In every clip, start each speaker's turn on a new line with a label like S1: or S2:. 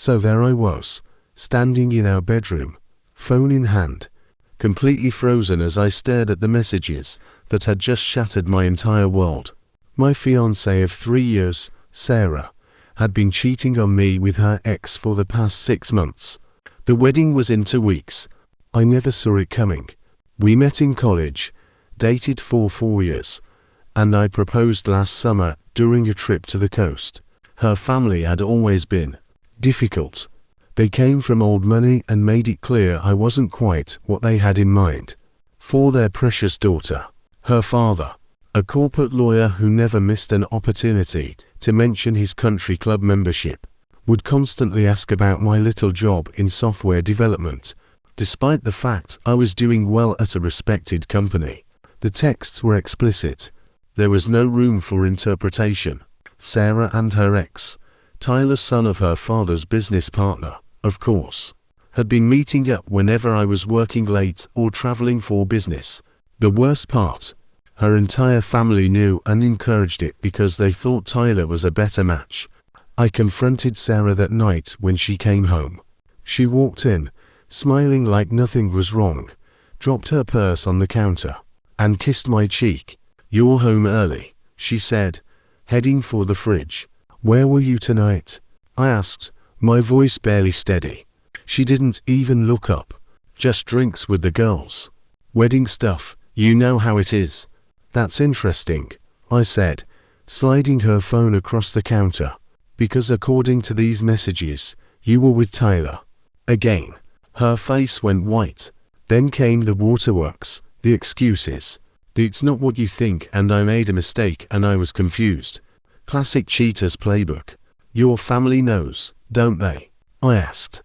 S1: So there I was, standing in our bedroom, phone in hand, completely frozen as I stared at the messages that had just shattered my entire world. My fiancée of 3 years, Sarah, had been cheating on me with her ex for the past 6 months. The wedding was in 2 weeks. I never saw it coming. We met in college, dated for 4 years, and I proposed last summer during a trip to the coast. Her family had always been difficult. They came from old money and made it clear I wasn't quite what they had in mind for their precious daughter. Her father, a corporate lawyer who never missed an opportunity to mention his country club membership, would constantly ask about my little job in software development, despite the fact I was doing well at a respected company. The texts were explicit. There was no room for interpretation. Sarah and her ex, Tyler, son of her father's business partner, of course, had been meeting up whenever I was working late or traveling for business. The worst part, her entire family knew and encouraged it because they thought Tyler was a better match. I confronted Sarah that night when she came home. She walked in, smiling like nothing was wrong, dropped her purse on the counter, and kissed my cheek. "You're home early," she said, heading for the fridge. "Where were you tonight?" I asked, my voice barely steady. She didn't even look up. "Just drinks with the girls. Wedding stuff, you know how it is." "That's interesting," I said, sliding her phone across the counter. "Because according to these messages, you were with Tyler." Again, her face went white. Then came the waterworks, the excuses. "It's not what you think, and I made a mistake and I was confused." Classic cheater's playbook. "Your family knows, don't they?" I asked.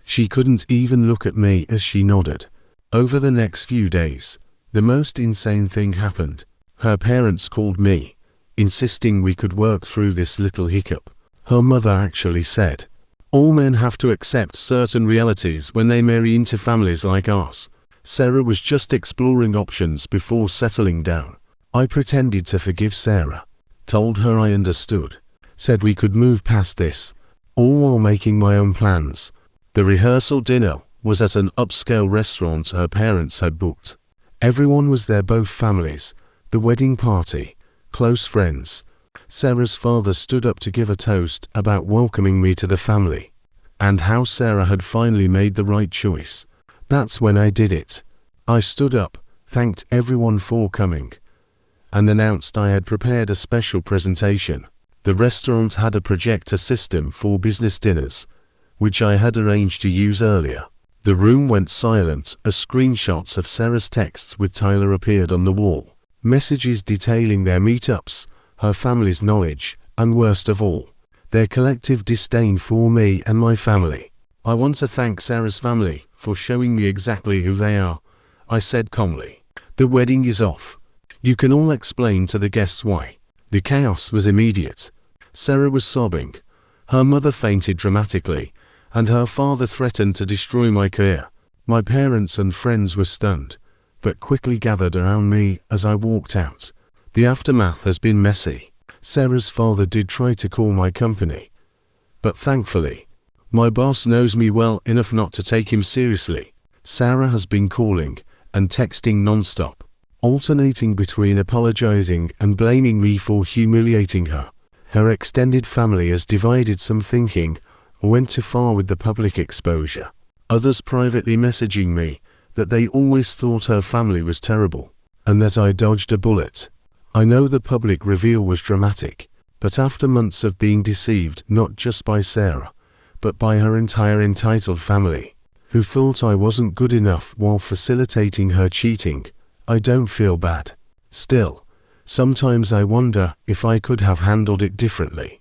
S1: She couldn't even look at me as she nodded. Over the next few days, the most insane thing happened. Her parents called me, insisting we could work through this little hiccup. Her mother actually said, "All men have to accept certain realities when they marry into families like ours." Sarah was just exploring options before settling down. I pretended to forgive Sarah, told her I understood, said we could move past this, all while making my own plans. The rehearsal dinner was at an upscale restaurant her parents had booked. Everyone was there, both families, the wedding party, close friends. Sarah's father stood up to give a toast about welcoming me to the family, and how Sarah had finally made the right choice. That's when I did it. I stood up, thanked everyone for coming, and announced I had prepared a special presentation. The restaurant had a projector system for business dinners, which I had arranged to use earlier. The room went silent as screenshots of Sarah's texts with Tyler appeared on the wall. Messages detailing their meetups, her family's knowledge, and worst of all, their collective disdain for me and my family. "I want to thank Sarah's family for showing me exactly who they are," I said calmly. "The wedding is off. You can all explain to the guests why." The chaos was immediate. Sarah was sobbing. Her mother fainted dramatically, and her father threatened to destroy my career. My parents and friends were stunned, but quickly gathered around me as I walked out. The aftermath has been messy. Sarah's father did try to call my company, but thankfully, my boss knows me well enough not to take him seriously. Sarah has been calling and texting non-stop, alternating between apologizing and blaming me for humiliating her. Her extended family has divided, some thinking I went too far with the public exposure, others privately messaging me that they always thought her family was terrible, and that I dodged a bullet. I know the public reveal was dramatic, but after months of being deceived not just by Sarah, but by her entire entitled family, who thought I wasn't good enough while facilitating her cheating, I don't feel bad. Still, sometimes I wonder if I could have handled it differently.